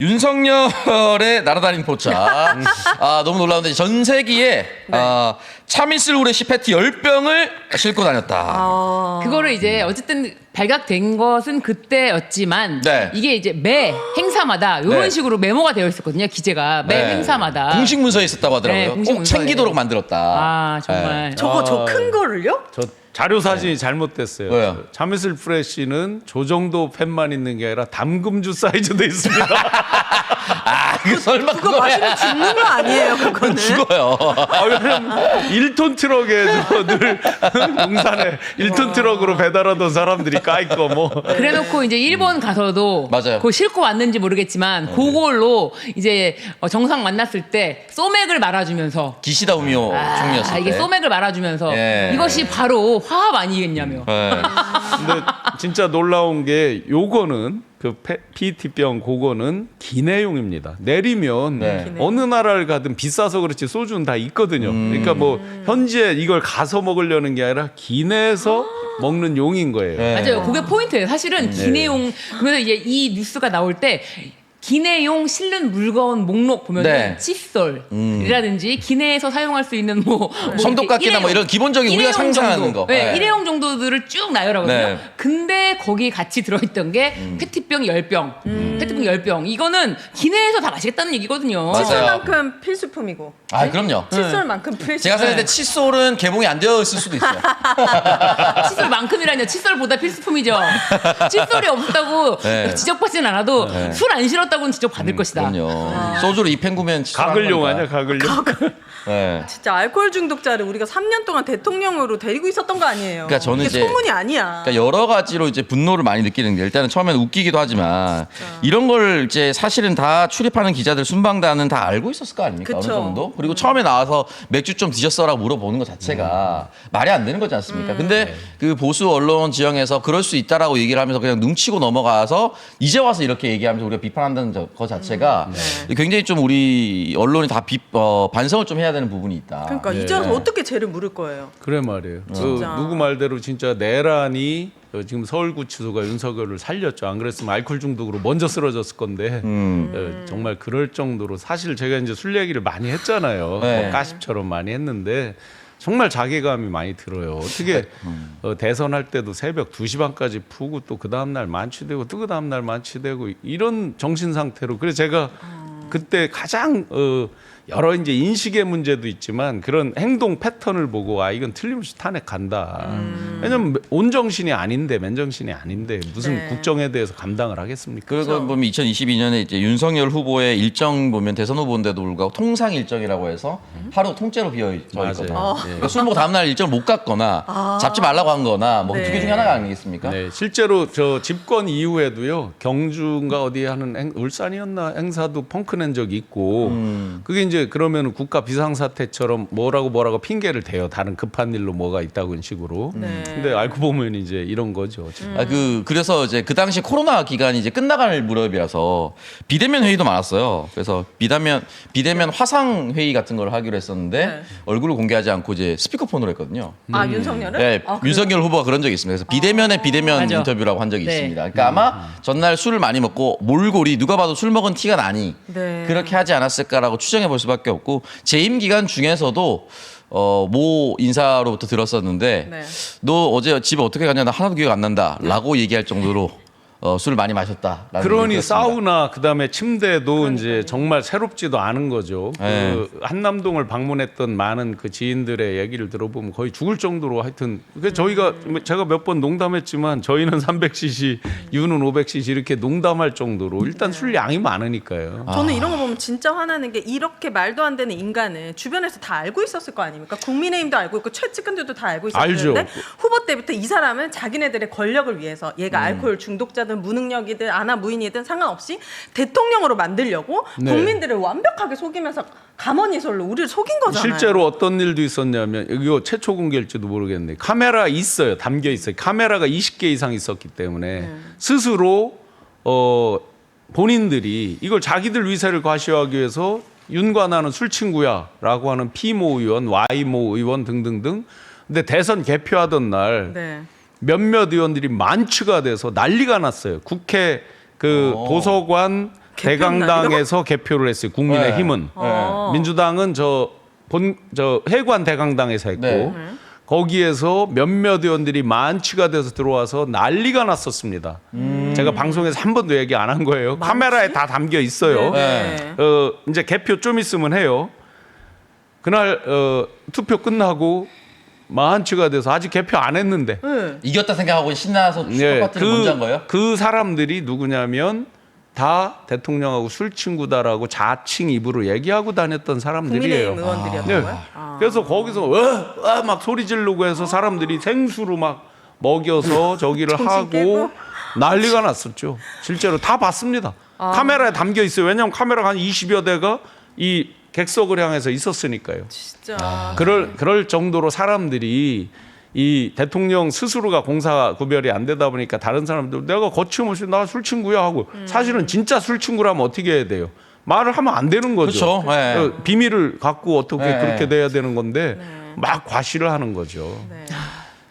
윤석열의 날아다니는 포차. 너무 놀라운데 전 세기에 참이슬 후레쉬 패티 10병을 싣고 다녔다. 그거를 이제 어쨌든 발각된 것은 그때였지만 네. 이게 이제 매 행사마다 이런 네. 식으로 메모가 되어 있었거든요. 기재가 매 네. 행사마다 공식 문서에 있었다고 하더라고요. 네, 공식 꼭 문서에. 챙기도록 만들었다. 아 정말 저 큰 거를요? 저 자료 사진이 잘못됐어요. 왜요? 참이슬 프레쉬는 저 정도 팬만 있는 게 아니라 담금주 사이즈도 있습니다. 이거 설마 그거 마시면 죽는 거 아니에요, 그거는? 죽어요. 왜냐면 1톤 트럭에 늘 용산에 1톤 트럭으로 배달하던 사람들이 까있고 뭐. 그래놓고 이제 일본 가서도 맞아요. 그거 싣고 왔는지 모르겠지만 그걸로 이제 정상 만났을 때 소맥을 말아주면서 기시다 우미오 총리였을 때. 이게 소맥을 말아주면서 예. 이것이 바로 화합 아니겠냐며. 네. 근데 진짜 놀라운 게 요거는 그 PET병 그거는 기내용입니다. 내리면 네. 어느 나라를 가든 비싸서 그렇지 소주는 다 있거든요. 그러니까 뭐 현지에 이걸 가서 먹으려는 게 아니라 기내에서 먹는 용인 거예요. 네. 맞아요. 그게 포인트예요. 사실은 기내용 그러면서 이제 이 뉴스가 나올 때 기내용 실는 물건 목록 보면은 네. 칫솔이라든지 기내에서 사용할 수 있는 뭐 손톱깎이나 뭐 이런 기본적인 우리가 일회용 상상하는 정도. 거. 네, 네. 일회용 정도들을 쭉 나열하거든요. 네. 근데 거기 같이 들어있던 게 페트병 10병, 페트병 10병. 이거는 기내에서 다 마시겠다는 얘기거든요. 맞아요. 칫솔만큼 필수품이고. 그럼요. 칫솔만큼 필수품. 제가 생각할 때 칫솔은 개봉이 안 되어 있을 수도 있어요. 칫솔만큼이라뇨. 칫솔보다 필수품이죠. 칫솔이 없다고 네. 지적받지는 않아도 술 안 싫었다고는 지적받을 것이다. 그럼요. 소주를 입행구면 칫솔 가글용 하는 아니야 거니까. 가글용. 네. 진짜 알코올 중독자를 우리가 3년 동안 대통령으로 데리고 있었던 거 아니에요? 그러니까 저는 이게 이제 소문이 아니야. 그러니까 여러 가지로 이제 분노를 많이 느끼는 게 일단은 처음에는 웃기기도 하지만 이런 걸 이제 사실은 다 출입하는 기자들 순방단은 다 알고 있었을 거 아닙니까? 그쵸. 어느 정도. 그리고 처음에 나와서 맥주 좀 드셨어라고 물어보는 것 자체가 말이 안 되는 거지 않습니까? 근데 그 보수 언론 지형에서 그럴 수 있다라고 얘기를 하면서 그냥 눈치고 넘어가서 이제 와서 이렇게 얘기하면서 우리가 비판한다는 것 자체가 굉장히 좀 우리 언론이 다 반성을 좀 해야 되는 부분이 있다. 그러니까 이제 와서 어떻게 죄를 물을 거예요? 그래 말이에요. 진짜. 누구 말대로 진짜 내란이 지금 서울구치소가 윤석열을 살렸죠. 안 그랬으면 알코올 중독으로 먼저 쓰러졌을 건데 정말 그럴 정도로 사실 제가 이제 술 얘기를 많이 했잖아요. 네. 뭐 가십처럼 많이 했는데 정말 자괴감이 많이 들어요. 어떻게 대선할 때도 새벽 2시 반까지 푸고 또 그 다음날 만취되고 또 그 다음날 만취되고 이런 정신 상태로 그래서 제가 그때 가장 여러 이제 인식의 문제도 있지만 그런 행동 패턴을 보고 이건 틀림없이 탄핵 간다. 왜냐면 온 정신이 아닌데 맨정신이 아닌데 무슨 네. 국정에 대해서 감당을 하겠습니까? 그리고 보면 2022년에 이제 윤석열 후보의 일정 보면 대선 후보인데도 불구하고 통상 일정이라고 해서 하루 통째로 비어 있거든요. 맞아요. 그러니까 술 먹고 다음날 일정을 못 갔거나 잡지 말라고 한 거나 뭐 두 개 네. 중에 하나가 아니겠습니까? 네, 실제로 저 집권 이후에도요 경주인가 어디 하는 울산이었나 행사도 펑크 낸 적이 있고 그게 이제 그러면 국가 비상사태처럼 뭐라고 핑계를 대요. 다른 급한 일로 뭐가 있다고 는 식으로. 네. 근데 알고 보면 이제 이런 거죠. 지금. 그래서 이제 그 당시 코로나 기간이 이제 끝나갈 무렵이라서 비대면 회의도 많았어요. 그래서 비대면 화상 회의 같은 걸 하기로 했었는데 네. 얼굴을 공개하지 않고 이제 스피커폰으로 했거든요. 윤석열을? 네, 그래요? 윤석열 후보가 그런 적이 있습니다. 그래서 비대면의 비대면 맞아. 인터뷰라고 한 적이 네. 있습니다. 그러니까 아마 전날 술을 많이 먹고 몰골이 누가 봐도 술 먹은 티가 나니 네. 그렇게 하지 않았을까라고 추정해 볼 수밖에 없고 재임 기간 중에서도 모 인사로부터 들었었는데 네. 너 어제 집에 어떻게 갔냐 나 하나도 기억 안 난다라고 얘기할 정도로 술을 많이 마셨다. 그러니 사우나 그다음에 침대도 이제 정말 새롭지도 않은 거죠. 네. 그 한남동을 방문했던 많은 그 지인들의 얘기를 들어보면 거의 죽을 정도로 하여튼 그 저희가 제가 몇 번 농담했지만 저희는 300cc, 유는 500cc 이렇게 농담할 정도로 일단 술 양이 많으니까요. 저는 이런 거 보면 진짜 화나는 게 이렇게 말도 안 되는 인간을 주변에서 다 알고 있었을 거 아닙니까? 국민의힘도 알고 있고 최측근들도 다 알고 있었는데 알죠. 후보 때부터 이 사람은 자기네들의 권력을 위해서 얘가 알코올 중독자든 무능력이든 아나무인이든 상관없이 대통령으로 만들려고 네. 국민들을 완벽하게 속이면서 가만히 있을로 우리를 속인 거잖아요. 실제로 어떤 일도 있었냐면 이거 최초 공개일지도 모르겠는데 카메라 있어요. 담겨 있어요. 카메라가 20개 이상 있었기 때문에 스스로 본인들이 이걸 자기들 위세를 과시하기 위해서 윤과 나는 술 친구야라고 하는 피모 의원, Y모 의원 등등등. 근데 대선 개표하던 날 네. 몇몇 의원들이 만취가 돼서 난리가 났어요. 국회 그 도서관 대강당에서 개표를 했어요. 국민의힘은. 어. 민주당은 저 해관 대강당에서 했고 네. 거기에서 몇몇 의원들이 만취가 돼서 들어와서 난리가 났었습니다. 제가 방송에서 한 번도 얘기 안 한 거예요. 카메라에 다 담겨 있어요. 네. 이제 개표 좀 있으면 해요. 그날 투표 끝나고 만취가 돼서 아직 개표 안 했는데 이겼다 생각하고 신나서 축하 파티를 먼저 한 거예요? 그 사람들이 누구냐면 다 대통령하고 술 친구다라고 자칭 입으로 얘기하고 다녔던 사람들이에요. 국민의힘 의원들이었던 네. 거예요? 그래서 거기서 막 소리 지르고 해서 사람들이 생수로 막 먹여서 저기를 하고 깨고? 난리가 났었죠. 실제로 다 봤습니다. 카메라에 담겨 있어요. 왜냐하면 카메라가 한 20여 대가 이 객석을 향해서 있었으니까요. 진짜. 그럴 정도로 사람들이 이 대통령 스스로가 공사 구별이 안 되다 보니까 다른 사람들 내가 거침없이 나 술 친구야 하고 사실은 진짜 술 친구라면 어떻게 해야 돼요? 말을 하면 안 되는 거죠. 그렇죠. 네. 비밀을 갖고 어떻게 네. 그렇게 돼야 되는 건데 막 과시를 하는 거죠. 네.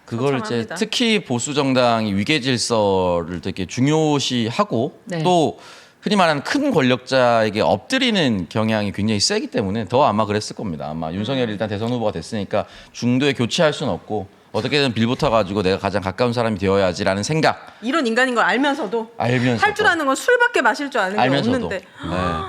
그걸 이제 처참합니다. 특히 보수 정당이 위계 질서를 되게 중요시하고 네. 또 흔히 말하는 큰 권력자에게 엎드리는 경향이 굉장히 세기 때문에 더 아마 그랬을 겁니다. 아마 윤석열이 일단 대선 후보가 됐으니까 중도에 교체할 수는 없고 어떻게든 빌붙어 가지고 내가 가장 가까운 사람이 되어야지라는 생각 이런 인간인 걸 알면서도 알면서도 할 줄 아는 건 술밖에 마실 줄 아는 게 알면서도 없는데. 네.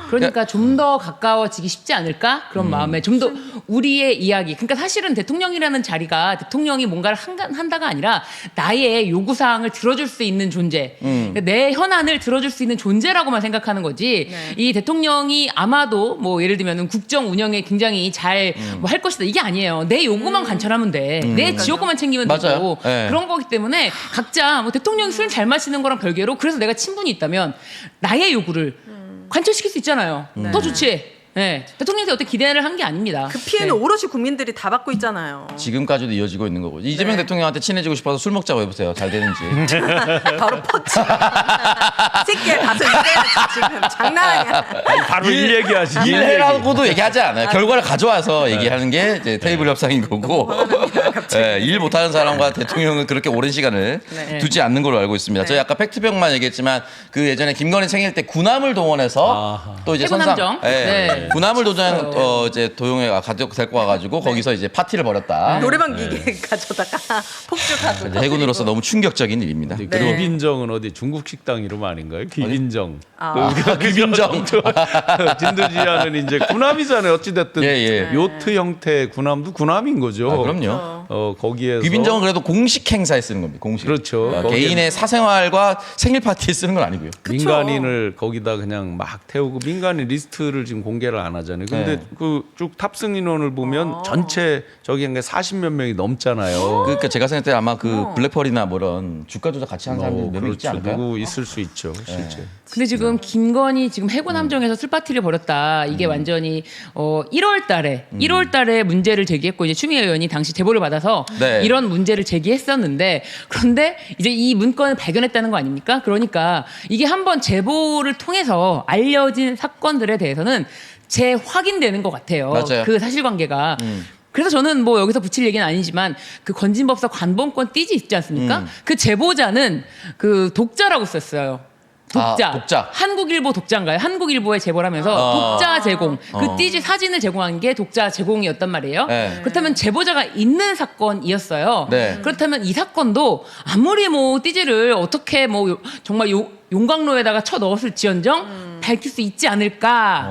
그러니까 좀 더 가까워지기 쉽지 않을까 그런 마음에 좀 더 우리의 이야기. 그러니까 사실은 대통령이라는 자리가 대통령이 뭔가를 한다가 아니라 나의 요구 사항을 들어줄 수 있는 존재, 그러니까 내 현안을 들어줄 수 있는 존재라고만 생각하는 거지. 네. 이 대통령이 아마도 뭐 예를 들면 국정 운영에 굉장히 잘 뭐 할 것이다 이게 아니에요. 내 요구만 관철하면 돼. 내 지역구만 챙기면 맞아요. 되고 네. 그런 거기 때문에 각자 뭐 대통령이 술 잘 마시는 거랑 별개로 그래서 내가 친분이 있다면 나의 요구를 관철시킬 수 있잖아요. 더 좋지. 네. 대통령한테 어떻게 기대를 한 게 아닙니다. 그 피해는 네. 오롯이 국민들이 다 받고 있잖아요. 지금까지도 이어지고 있는 거고 이재명 네. 대통령한테 친해지고 싶어서 술 먹자고 해보세요. 잘 되는지. 바로 퍼치. 이 새끼야 가서 이래야지 지금 장난 아니야. 바로 일 얘기하시. 일 얘기. 일해라고도 얘기하지 않아요. 결과를 가져와서 얘기하는 게 이제 테이블 협상인 거고. 네, 일 못하는 사람과 대통령은 그렇게 오랜 시간을 네. 두지 않는 걸로 알고 있습니다. 네. 저희 아까 팩트병만 얘기했지만 그 예전에 김건희 생일 때 군함을 동원해서 또 이제 해군 선상 함정. 예, 네. 군함을 이제 도용해 데리고 와가지고 거기서 이제 파티를 벌였다. 노래방 기계 가져다가 폭죽하고. 이제 해군으로서 너무 충격적인 일입니다. 네. 귀빈정은 어디 중국 식당 이름 아닌가요? 귀빈정. 귀빈정. 진두지휘하는 이제 군함이잖아요. 어찌 됐든 예, 예. 요트 형태의 군함도 군함인 거죠. 아, 그럼요. 거기에서 귀빈정은 그래도 공식 행사에 쓰는 겁니다. 공식. 그렇죠. 거기에- 개인의 사생활과 생일 파티에 쓰는 건 아니고요. 그쵸. 민간인을 거기다 그냥 막 태우고 민간인 리스트를 지금 공개를 안 하잖아요. 근데 네. 그 쭉 탑승 인원을 보면 전체 저기 한 게 40몇 명이 넘잖아요. 그러니까 제가 생각할 때 아마 그 블랙펄이나 뭐 이런 주가 조작 같이 하는 사람들이 몇 명 있지 그렇죠. 않을까요? 누구 있을 수 있죠, 실제. 근데 지금 김건희 지금 해군 함정에서 술 파티를 벌였다. 이게 완전히 1월 달에 문제를 제기했고 이제 추미애 의원이 당시 제보를 받아서 네. 이런 문제를 제기했었는데 그런데 이제 이 문건을 발견했다는 거 아닙니까? 그러니까 이게 한번 제보를 통해서 알려진 사건들에 대해서는 재확인되는 것 같아요. 맞아요. 그 사실관계가. 그래서 저는 뭐 여기서 붙일 얘기는 아니지만 그 건진법사 관본권 띠지 있지 않습니까? 그 제보자는 그 독자라고 썼어요. 독자. 아, 독자. 한국일보 독자인가요? 한국일보에 제보를 하면서 독자 제공. 그 띠지 사진을 제공한 게 독자 제공이었단 말이에요. 네. 그렇다면 제보자가 있는 사건이었어요. 네. 그렇다면 이 사건도 아무리 뭐 띠지를 어떻게 뭐 정말 용광로에다가 쳐 넣었을지언정 밝힐 수 있지 않을까.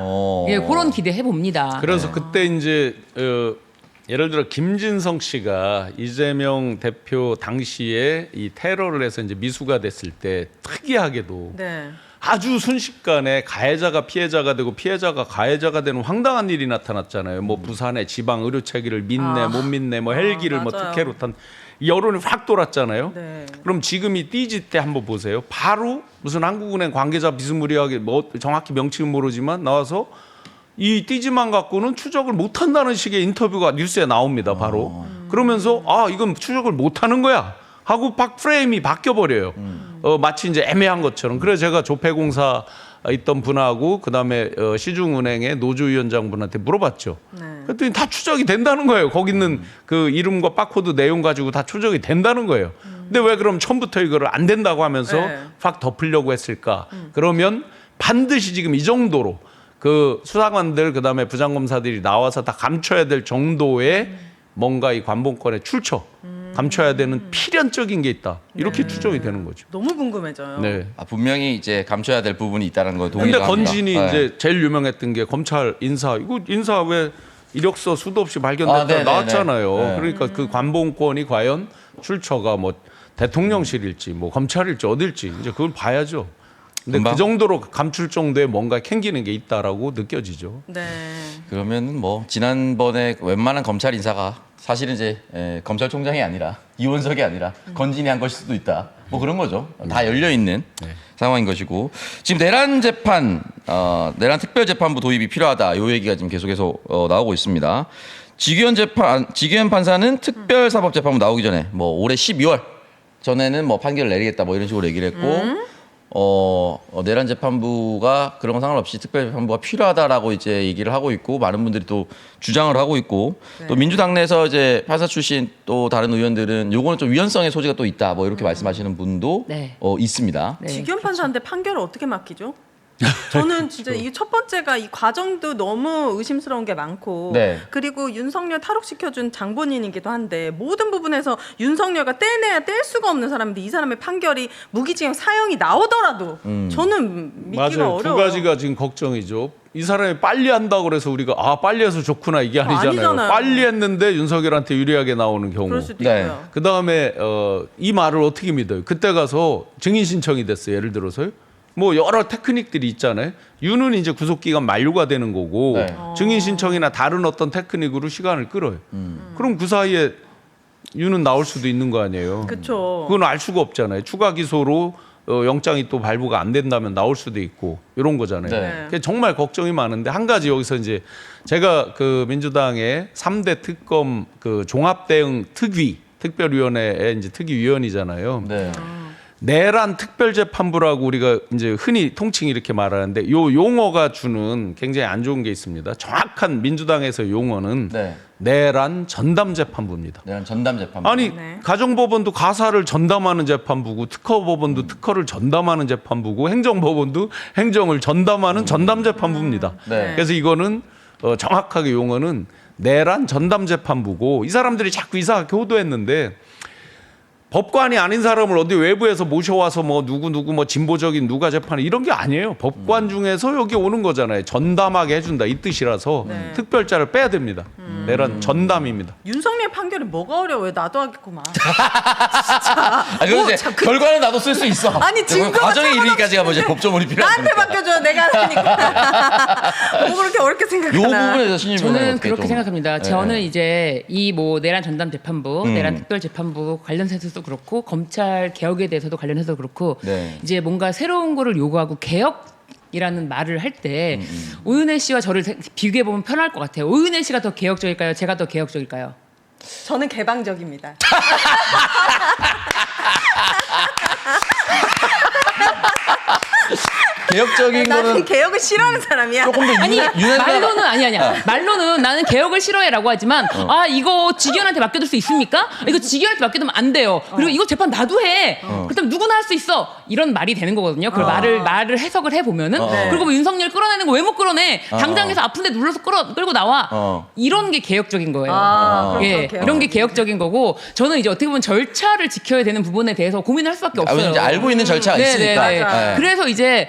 예, 그런 기대해 봅니다. 그래서 그때 이제 예를 들어 김진성 씨가 이재명 대표 당시에 이 테러를 해서 이제 미수가 됐을 때 특이하게도 네. 아주 순식간에 가해자가 피해자가 되고 피해자가 가해자가 되는 황당한 일이 나타났잖아요. 뭐 부산의 지방 의료 체계를 믿네 못 믿네 뭐 헬기를 뭐 맞아요. 특혜로 탄 여론이 확 돌았잖아요. 네. 그럼 지금 이 띠지 때 한번 보세요. 바로 무슨 한국은행 관계자 비스무리하게 뭐 정확히 명칭은 모르지만 나와서 이 띠지만 갖고는 추적을 못한다는 식의 인터뷰가 뉴스에 나옵니다. 바로 그러면서 이건 추적을 못하는 거야 하고 프레임이 바뀌어 버려요. 마치 이제 애매한 것처럼. 그래서 제가 조폐공사 있던 분하고 그다음에 시중은행의 노조위원장 분한테 물어봤죠. 네. 그랬더니 다 추적이 된다는 거예요. 거기 있는 그 이름과 바코드 내용 가지고 다 추적이 된다는 거예요. 근데 왜 그럼 처음부터 이거를 안 된다고 하면서 네. 확 덮으려고 했을까? 그러면 반드시 지금 이 정도로 그 수사관들 그다음에 부장검사들이 나와서 다 감춰야 될 정도의 뭔가 이 관본권의 출처 감춰야 되는 필연적인 게 있다. 이렇게 추정이 되는 거죠. 너무 궁금해져요. 네. 분명히 이제 감춰야 될 부분이 있다는 거 근데 동의합니다. 건진이 네. 이제 제일 유명했던 게 검찰 인사. 이거 인사 왜 이력서 수도 없이 발견됐다 네네네. 나왔잖아요. 네. 그러니까 그 관본권이 과연 출처가 뭐 대통령실일지 뭐 검찰일지 어딜지 이제 그걸 봐야죠. 근데 금방? 그 정도로 감출 정도의 뭔가 캥기는 게 있다라고 느껴지죠. 네. 그러면 뭐 지난번에 웬만한 검찰 인사가 사실은 이제 검찰총장이 아니라 이원석이 아니라 건진이 한 것일 수도 있다. 뭐 그런 거죠. 다 열려 있는 상황인 것이고 지금 내란 재판, 내란 특별재판부 도입이 필요하다. 이 얘기가 지금 계속해서 나오고 있습니다. 지규현 판사는 특별사법재판부 나오기 전에 뭐 올해 12월 전에는 뭐 판결을 내리겠다 뭐 이런 식으로 얘기를 했고. 내란 재판부가 그런 거 상관없이 특별재판부가 필요하다라고 이제 얘기를 하고 있고 많은 분들이 또 주장을 하고 있고 또 민주당 내에서 이제 판사 출신 또 다른 의원들은 요거는 좀 위헌성의 소지가 또 있다 뭐 이렇게 말씀하시는 분도 네. 있습니다. 네, 지규현 판사한테 판결을 어떻게 맡기죠? 저는 진짜 이 첫 번째가 이 과정도 너무 의심스러운 게 많고 네. 그리고 윤석열 탈옥시켜준 장본인이기도 한데 모든 부분에서 윤석열가 떼내야 뗄 수가 없는 사람인데 이 사람의 판결이 무기징역 사형이 나오더라도 저는 믿기가 맞아요. 어려워요. 두 가지가 지금 걱정이죠. 이 사람이 빨리 한다고 그래서 우리가 빨리 해서 좋구나 이게 아니잖아요. 아니잖아요. 빨리 했는데 윤석열한테 유리하게 나오는 경우. 그럴 수도 네. 있고요. 그 다음에 이 말을 어떻게 믿어요? 그때 가서 증인 신청이 됐어요. 예를 들어서요. 뭐 여러 테크닉들이 있잖아요. 유는 이제 구속기간 만료가 되는 거고 네. 증인 신청이나 다른 어떤 테크닉으로 시간을 끌어요. 그럼 그 사이에 유는 나올 수도 있는 거 아니에요. 그렇죠. 그건 알 수가 없잖아요. 추가 기소로 영장이 또 발부가 안 된다면 나올 수도 있고 이런 거잖아요. 네. 그러니까 정말 걱정이 많은데 한 가지 여기서 이제 제가 그 민주당의 3대 특검 그 종합대응 특위 특별위원회의 이제 특위위원이잖아요. 네. 내란 특별재판부라고 우리가 이제 흔히 통칭 이렇게 말하는데 요 용어가 주는 굉장히 안 좋은 게 있습니다. 정확한 민주당에서 용어는 네. 내란 전담재판부입니다. 내란 전담 재판부. 아니 네. 가정법원도 가사를 전담하는 재판부고 특허법원도 특허를 전담하는 재판부고 행정법원도 행정을 전담하는 전담재판부입니다. 네. 그래서 이거는 정확하게 용어는 내란 전담재판부고 이 사람들이 자꾸 이상하게 교도했는데 법관이 아닌 사람을 어디 외부에서 모셔와서 뭐 누구 뭐 진보적인 누가 재판에 이런 게 아니에요. 법관 중에서 여기 오는 거잖아요. 전담하게 해준다 이 뜻이라서 네. 특별자를 빼야 됩니다. 내란 전담입니다. 윤석열 판결이 뭐가 어려워요? 나도 하겠구만. 그럼 이제 참, 결과는 나도 쓸 수 있어. 아니, 증거가 과정에 이르기까지가 뭐지 법조문이 필요하니까. 나한테 맡겨줘. 내가 하니까. 뭐 그렇게 어렵게 요 생각하나. 부분에서 신임 저는 그렇게 생각합니다. 네. 저는 이제 이 뭐 내란 전담 재판부, 내란 특별 재판부 관련해서도 그렇고 검찰 개혁에 대해서도 관련해서 그렇고 네. 이제 뭔가 새로운 거를 요구하고 개혁이라는 말을 할 때 오윤혜 씨와 저를 비교해 보면 편할 것 같아요. 오윤혜 씨가 더 개혁적일까요? 제가 더 개혁적일까요? 저는 개방적입니다. 개혁적인 나는 거는 개혁을 싫어하는 사람이야. 조금 더 아니 유연한 말로는 아니야. 말로는 나는 개혁을 싫어해라고 하지만 이거 직위원한테 맡겨둘 수 있습니까? 이거 직위원한테 맡겨두면 안 돼요. 그리고 이거 재판 나도 해. 그렇다면 누구나 할 수 있어. 이런 말이 되는 거거든요. 그 말을 해석을 해 보면은 그리고 뭐 윤석열 끌어내는 거 왜 못 끌어내? 당장에서 아픈데 눌러서 끌고 나와. 이런 게 개혁적인 거예요. 그렇죠. 예, 개혁. 이런 게 개혁적인 거고 저는 이제 어떻게 보면 절차를 지켜야 되는 부분에 대해서 고민을 할 수밖에 없어요. 이제 알고 있는 절차가 네, 있으니까. 네, 네. 네. 그래서 이제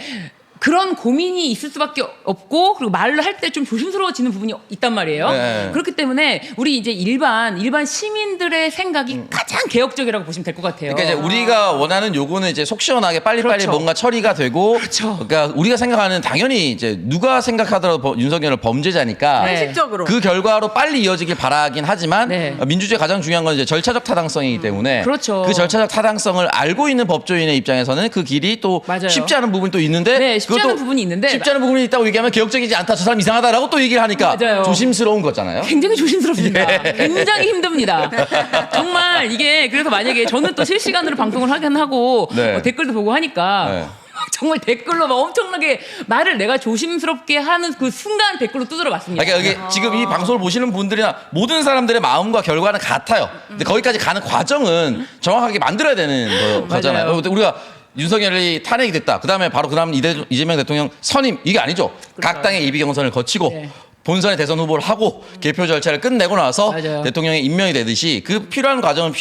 그런 고민이 있을 수밖에 없고 그리고 말을 할 때 좀 조심스러워지는 부분이 있단 말이에요. 네. 그렇기 때문에 우리 이제 일반 시민들의 생각이 가장 개혁적이라고 보시면 될 것 같아요. 그러니까 이제 우리가 원하는 요구는 이제 속 시원하게 빨리빨리 그렇죠. 뭔가 처리가 되고, 그렇죠. 그러니까 우리가 생각하는 당연히 이제 누가 생각하더라도 윤석열을 범죄자니까 네. 상식적으로. 그 결과로 빨리 이어지길 바라긴 하지만 네. 민주주의 가장 중요한 건 이제 절차적 타당성이기 때문에 그렇죠. 그 절차적 타당성을 알고 있는 법조인의 입장에서는 그 길이 또 맞아요. 쉽지 않은 부분이 또 있는데, 네, 쉽지 않은 그것도 부분이 있는데 쉽지 않은 부분이 있다고 얘기하면 개혁적이지 않다, 저 사람 이상하다라고 또 얘기를 하니까 맞아요. 조심스러운 거잖아요. 굉장히 조심스럽습니다. 예. 굉장히 힘듭니다. 정말 이게 그래서 만약에 저는 또 실시간으로 방송을 하긴 하고 네. 댓글도 보고 하니까 네. 정말 댓글로 막 엄청나게 말을 내가 조심스럽게 하는 그 순간 댓글로 두드려 맞습니다. 그러니까 여기 지금 이 방송을 보시는 분들이나 모든 사람들의 마음과 결과는 같아요. 근데 거기까지 가는 과정은 정확하게 만들어야 되는 거잖아요. 맞아요. 우리가 윤석열이 탄핵이 됐다. 그다음에 바로 그다음 이재명 대통령 선임 이게 아니죠. 각 당의 예비 경선을 거치고 네. 본선에 대선 후보를 하고 개표 절차를 끝내고 나서 맞아요. 대통령이 임명이 되듯이 그 필요한 과정은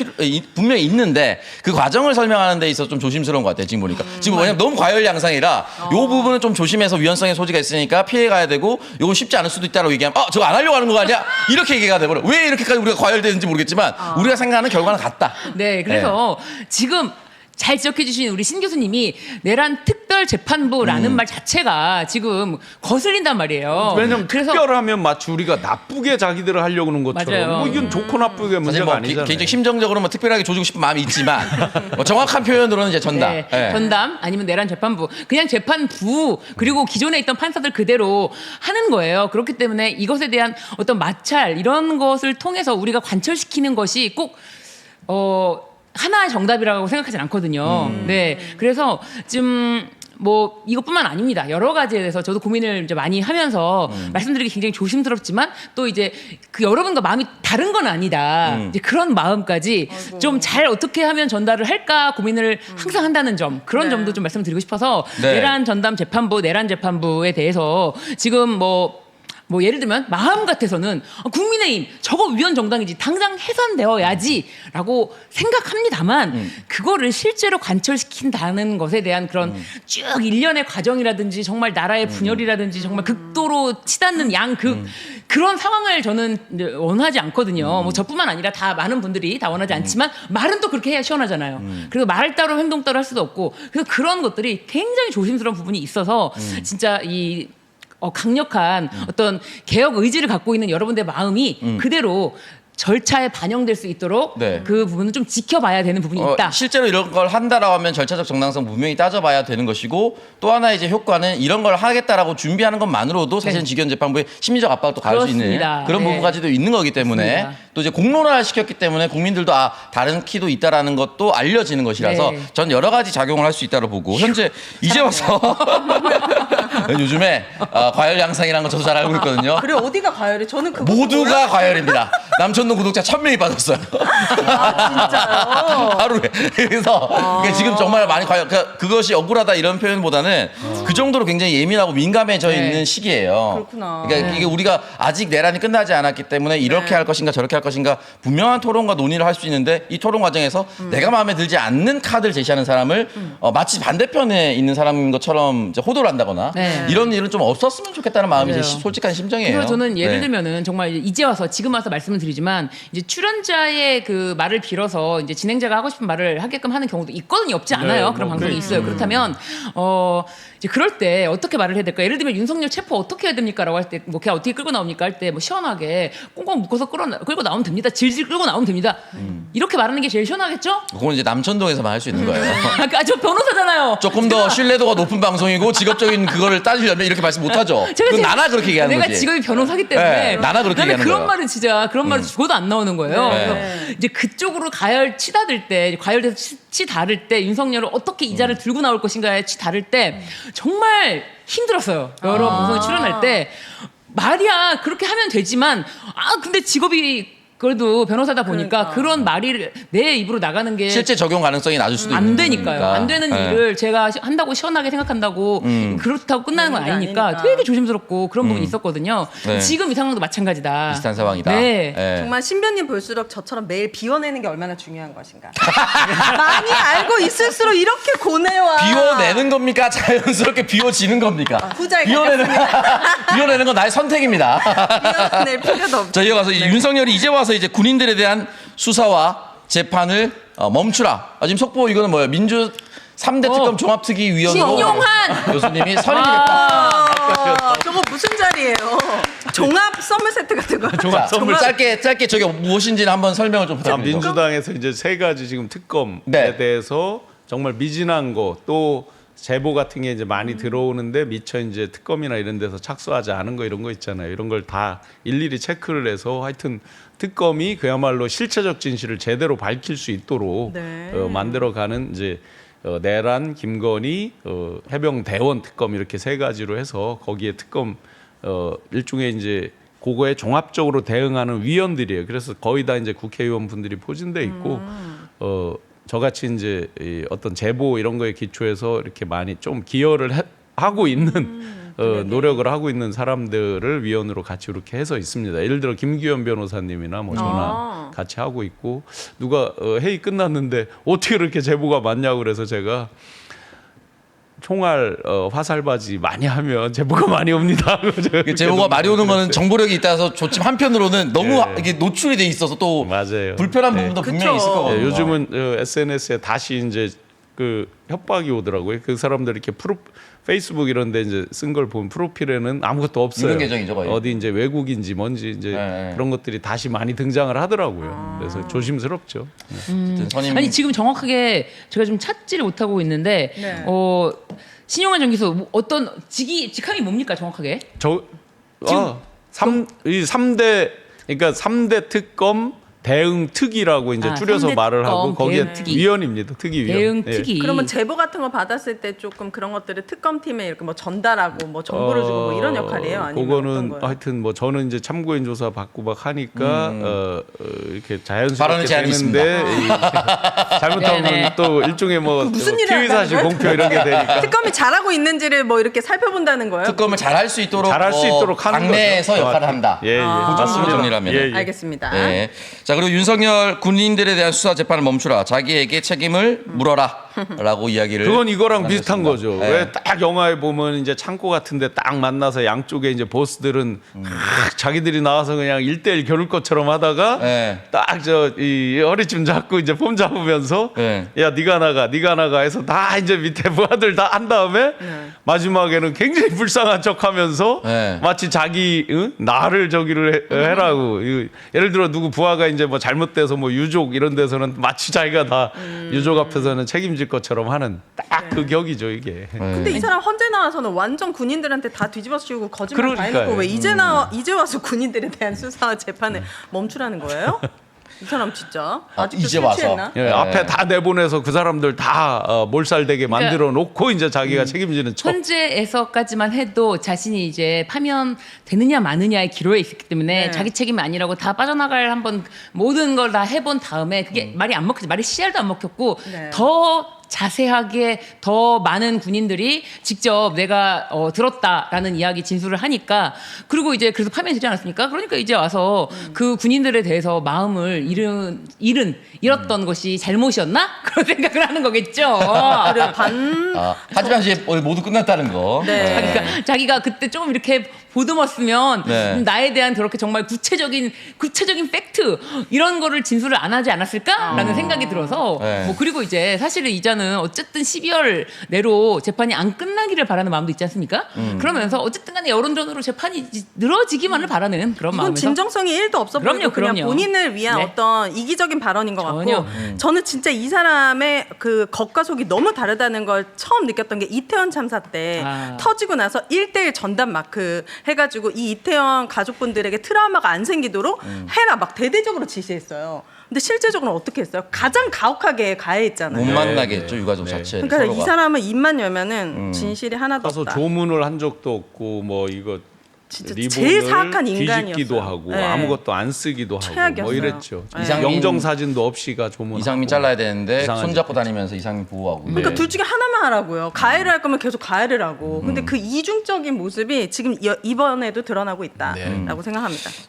분명히 있는데 그 과정을 설명하는 데 있어서 좀 조심스러운 것 같아요. 지금 보니까. 지금 왜냐면 너무 과열양상이라 요 부분은 좀 조심해서 위헌성의 소지가 있으니까 피해가야 되고 요건 쉽지 않을 수도 있다고 얘기하면 저거 안 하려고 하는 거 아니야? 이렇게 얘기가 돼버려. 왜 이렇게까지 우리가 과열되는지 모르겠지만 우리가 생각하는 결과는 같다. 네, 그래서 지금 잘 지적해 주신 우리 신 교수님이 내란 특별재판부라는 말 자체가 지금 거슬린단 말이에요. 왜냐면 그래서 특별하면 마치 우리가 나쁘게 자기들을 하려고 하는 것처럼 맞아요. 뭐 이건 좋고 나쁘게 사실 문제가 뭐 아니잖아요. 개인적 심정적으로 뭐 특별하게 조지고 싶은 마음이 있지만 뭐 정확한 표현으로는 이제 전담. 네, 예. 전담 아니면 내란 재판부 그냥 재판부 그리고 기존에 있던 판사들 그대로 하는 거예요. 그렇기 때문에 이것에 대한 어떤 마찰 이런 것을 통해서 우리가 관철시키는 것이 꼭 하나의 정답이라고 생각하진 않거든요. 네, 그래서 좀 뭐 이것뿐만 아닙니다. 여러 가지에 대해서 저도 고민을 이제 많이 하면서 말씀드리기 굉장히 조심스럽지만 또 이제 그 여러분과 마음이 다른 건 아니다. 이제 그런 마음까지 좀 잘 어떻게 하면 전달을 할까 고민을 항상 한다는 점 그런 네. 점도 좀 말씀드리고 싶어서 네. 내란 전담 재판부, 내란 재판부에 대해서 지금 뭐 예를 들면 마음 같아서는 국민의힘 저거 위헌 정당이지 당장 해산되어야지라고 생각합니다만 그거를 실제로 관철시킨다는 것에 대한 그런 쭉 일련의 과정이라든지 정말 나라의 분열이라든지 정말 극도로 치닫는 그런 상황을 저는 이제 원하지 않거든요. 뭐 저뿐만 아니라 다 많은 분들이 다 원하지 않지만 말은 또 그렇게 해야 시원하잖아요. 그리고 말 따로 행동 따로 할 수도 없고 그래서 그런 것들이 굉장히 조심스러운 부분이 있어서 진짜 이 강력한 어떤 개혁 의지를 갖고 있는 여러분들의 마음이 그대로 절차에 반영될 수 있도록 네. 그 부분은 좀 지켜봐야 되는 부분이 있다. 실제로 이런 걸 한다라고 하면 절차적 정당성 분명히 따져봐야 되는 것이고 또 하나 이제 효과는 이런 걸 하겠다라고 준비하는 것만으로도 사실은 네. 직원 재판부의 심리적 압박도 가할 수 있는 그렇습니다. 그런 네. 부분까지도 있는 거기 때문에 그렇습니다. 또 이제 공론화를 시켰기 때문에 국민들도 다른 키도 있다라는 것도 알려지는 것이라서 네. 전 여러 가지 작용을 할 수 있다고 보고 현재 이제 와서 요즘에 과열 양상이라는 거 저도 잘 알고 있거든요. 그래 어디가 과열해? 저는 그거 모두가 과열입니다. 남천동 구독자 1000명이 빠졌어요. 진짜요. 하루에. 그래서 그러니까 지금 정말 많이 그러니까 그것이 억울하다 이런 표현보다는 그 정도로 굉장히 예민하고 민감해져 네. 있는 시기예요. 그렇구나. 그러니까 이게 우리가 아직 내란이 끝나지 않았기 때문에 이렇게 네. 할 것인가 저렇게 할 것인가 분명한 토론과 논의를 할 수 있는데 이 토론 과정에서 내가 마음에 들지 않는 카드를 제시하는 사람을 마치 반대편에 있는 사람인 것처럼 이제 호도를 한다거나 네. 이런 일은 좀 없었으면 좋겠다는 마음이 제 맞아요. 솔직한 심정이에요. 그래서 저는 예를 네. 들면은 정말 이제 와서 지금 와서 말씀을 드리지만 이제 출연자의 그 말을 빌어서 이제 진행자가 하고 싶은 말을 하게끔 하는 경우도 있거든요. 없지 않아요. 네, 그런 뭐, 방송이 네. 있어요. 그렇다면 이제 그럴 때 어떻게 말을 해야 될까? 예를 들면 윤석열 체포 어떻게 해야 됩니까라고 할 때 뭐 걔 어떻게 끌고 나옵니까 할 때 뭐 시원하게 꽁꽁 묶어서 끌고 나오면 됩니다. 질질 끌고 나오면 됩니다. 이렇게 말하는 게 제일 시원하겠죠? 그건 이제 남천동에서만 할 수 있는 거예요. 저 변호사잖아요. 조금 더 신뢰도가 높은 방송이고 직업적인 그거를 따지려면 이렇게 말씀 못하죠. 그건 지금- 나나 그렇게 얘기하는 내가 거지. 직업이 변호사기 때문에 네, 나나 그렇게 나는 얘기하는 그런 거예요. 말은 진짜 그런 말은 죽어도 안 나오는 거예요. 네. 그래서 이제 그쪽으로 치닫을 때 과열돼서 치다를 때 윤석열을 어떻게 이자를 들고 나올 것인가에 치다를 때 정말 힘들었어요. 여러 방송에 출연할 때 말이야 그렇게 하면 되지만 근데 직업이 그래도 변호사다 보니까 그러니까. 그런 말이 내 입으로 나가는 게 실제 적용 가능성이 낮을 수도 안 있는 되니까요. 거니까. 안 되는 네. 일을 제가 한다고 시원하게 생각한다고 그렇다고 끝나는 건 그런 게 아니니까 아니니까. 되게 조심스럽고 그런 부분이 있었거든요. 네. 지금 이 상황도 마찬가지다. 비슷한 상황이다. 네. 예. 정말 신변님 볼수록 저처럼 매일 비워내는 게 얼마나 중요한 것인가. 많이 알고 있을수록 이렇게 고뇌와 비워내는 겁니까? 자연스럽게 비워지는 겁니까? 후자에 비워내는 건 나의 선택입니다. 비워낼 필요도 없죠. 자, 이어가서 윤석열이 이제 와서 이제 군인들에 대한 수사와 재판을 멈추라. 지금 속보 이거는 뭐예요? 민주 3대 특검 종합특위위원으로 신용한! 교수님이 선임이 됐다. 저거 무슨 자리예요? 종합 선물 세트 같은 거. 자, 짧게 저게 무엇인지는 한번 설명을 좀 부탁드립니다. 민주당에서 이제 세 가지 지금 특검에 네. 대해서 정말 미진한 거 또 제보 같은 게 이제 많이 들어오는데 미처 이제 특검이나 이런 데서 착수하지 않은 거 이런 거 있잖아요. 이런 걸 다 일일이 체크를 해서 하여튼 특검이 그야말로 실체적 진실을 제대로 밝힐 수 있도록 네. 만들어가는 이제 내란, 김건희, 해병 대원 특검 이렇게 세 가지로 해서 거기에 특검 일종의 이제 그거에 종합적으로 대응하는 위원들이에요. 그래서 거의 다 이제 국회의원 분들이 포진돼 있고 저같이 이제 이 어떤 제보 이런 거에 기초해서 이렇게 많이 좀 기여를 하고 있는 노력을 하고 있는 사람들을 위원으로 같이 이렇게 해서 있습니다. 예를 들어 김규현 변호사님이나 뭐 저나 같이 하고 있고 누가 회의 끝났는데 어떻게 그렇게 제보가 많냐고 그래서 제가 총알 화살바지 많이 하면 제보가 많이 옵니다. 제보가 많이 오는 거는 정보력이 있다서 좋지만 한편으로는 너무 예. 이게 노출이 돼 있어서 또 맞아요. 불편한 네. 부분도 분명히 있을 그쵸. 거거든요. 요즘은 SNS에 다시 이제 그 협박이 오더라고요. 그 사람들 이렇게 페이스북 이런 데 이제 쓴 걸 보면 프로필에는 아무것도 없어요. 유명 계정이죠, 거의. 어디 이제 외국인지 뭔지 이제 네. 그런 것들이 다시 많이 등장을 하더라고요. 그래서 조심스럽죠. 어쨌든 선임 아니 지금 정확하게 제가 좀 찾지를 못하고 있는데 네. 신용환 정기수 뭐 어떤 직함이 뭡니까 정확하게? 이 3대 그러니까 3대 특검 대응 특위라고 이제 줄여서 3대 말을 하고 특검, 거기에 대응 특위. 위원입니다. 특위위원. 대응 예. 특위. 그러면 제보 같은 거 받았을 때 조금 그런 것들을 특검팀에 이렇게 뭐 전달하고 뭐 정보를 주고 뭐 이런 역할이에요? 아니면 어떤 그거는 거예요? 하여튼 뭐 저는 이제 참고인 조사 받고 막 하니까 이렇게 자연스럽게 발언의 제한이 되는데 잘못하면 네네. 또 일종의 뭐 무슨 일을 피의 사실 한다는 공표 이런 게 되니까 특검이 잘하고 있는지를 뭐 이렇게 살펴본다는 거예요? 특검을 잘할 수 있도록 잘할 수 있도록 하는 당내에서 거죠. 역할을 한다. 예, 예. 그 정도로 맞습니다. 정리하면. 예, 예. 알겠습니다. 네. 자 그리고 윤석열 군인들에 대한 수사 재판을 멈추라. 자기에게 책임을 물어라라고 이야기를. 그건 이거랑 비슷한 거죠. 네. 왜 딱 영화에 보면 이제 창고 같은데 딱 만나서 양쪽에 이제 보스들은 자기들이 나와서 그냥 1대1 겨룰 것처럼 하다가 네. 딱 저 이 허리춤 잡고 이제 폼 잡으면서 네. 야 네가 나가 해서 다 이제 밑에 부하들 다 한 다음에 마지막에는 굉장히 불쌍한 척하면서 네. 마치 자기 나를 저기를 해라고 예를 들어 누구 부하가 이제 뭐 잘못돼서 뭐 유족 이런 데서는 마치 자기가 다 유족 앞에서는 책임질 것처럼 하는 딱 그 격이죠 이게. 근데 이 사람 헌재 나와서는 완전 군인들한테 다 뒤집어 씌우고 거짓말 다 그러니까요. 해놓고 왜 이제 와서 군인들에 대한 수사와 재판을 멈추라는 거예요? 이 사람 진짜 아직도 이제 술 와서. 취했나? 예, 네. 앞에 다 내보내서 그 사람들 다 몰살되게 만들어 놓고 이제 자기가 책임지는 척. 헌재에서까지만 해도 자신이 이제 파면되느냐 마느냐의 기로에 있었기 때문에 네. 자기 책임이 아니라고 다 빠져나갈 한번 모든 걸 다 해본 다음에 그게 말이 안 먹혔지. 말이 씨알도 안 먹혔고 네. 더 자세하게 더 많은 군인들이 직접 내가 들었다라는 이야기 진술을 하니까 그리고 이제 그래서 파면이 되지 않았습니까? 그러니까 이제 와서 그 군인들에 대해서 마음을 잃었던 것이 잘못이었나? 그런 생각을 하는 거겠죠. 그리고 반 하지만 이제 모두 끝났다는 거. 네. 자기가 그때 조금 이렇게 보듬었으면 네. 나에 대한 그렇게 정말 구체적인 팩트 이런 거를 진술을 안 하지 않았을까라는 생각이 들어서 네. 뭐 그리고 이제 사실은 이자는 어쨌든 12월 내로 재판이 안 끝나기를 바라는 마음도 있지 않습니까? 그러면서 어쨌든 간에 여론전으로 재판이 늘어지기만을 바라는 그런 이건 마음에서 진정성이 1도 없어 그럼요, 보이고 그냥 그럼요. 본인을 위한 네. 어떤 이기적인 발언인 것 전혀. 같고 저는 진짜 이 사람의 그 겉과 속이 너무 다르다는 걸 처음 느꼈던 게 이태원 참사 때 터지고 나서 1대1 전담 마크 해가지고 이 이태원 가족분들에게 트라우마가 안 생기도록 해라 막 대대적으로 지시했어요. 근데 실제적으로 어떻게 했어요? 가장 가혹하게 가해했잖아요. 못 만나겠죠 유가족 자체. 그러니까 이 사람은 입만 열면은 진실이 하나도 가서 없다. 조문을 한 적도 없고 뭐 이거 진짜 리본을 제일 사악한 인간이었어요. 뒤집기도 하고 네. 아무것도 안 쓰기도 하고 최악이었어요. 뭐 이랬죠. 네. 이상민- 영정 사진도 없이가 조문. 이상민 잘라야 되는데 이상하죠. 손잡고 다니면서 이상민 보호하고. 그러니까 네. 둘 중에 하나만 하라고요. 가해를 할 거면 계속 가해를 하고. 근데 그 이중적인 모습이 지금 이번에도 드러나고 있다라고 생각합니다.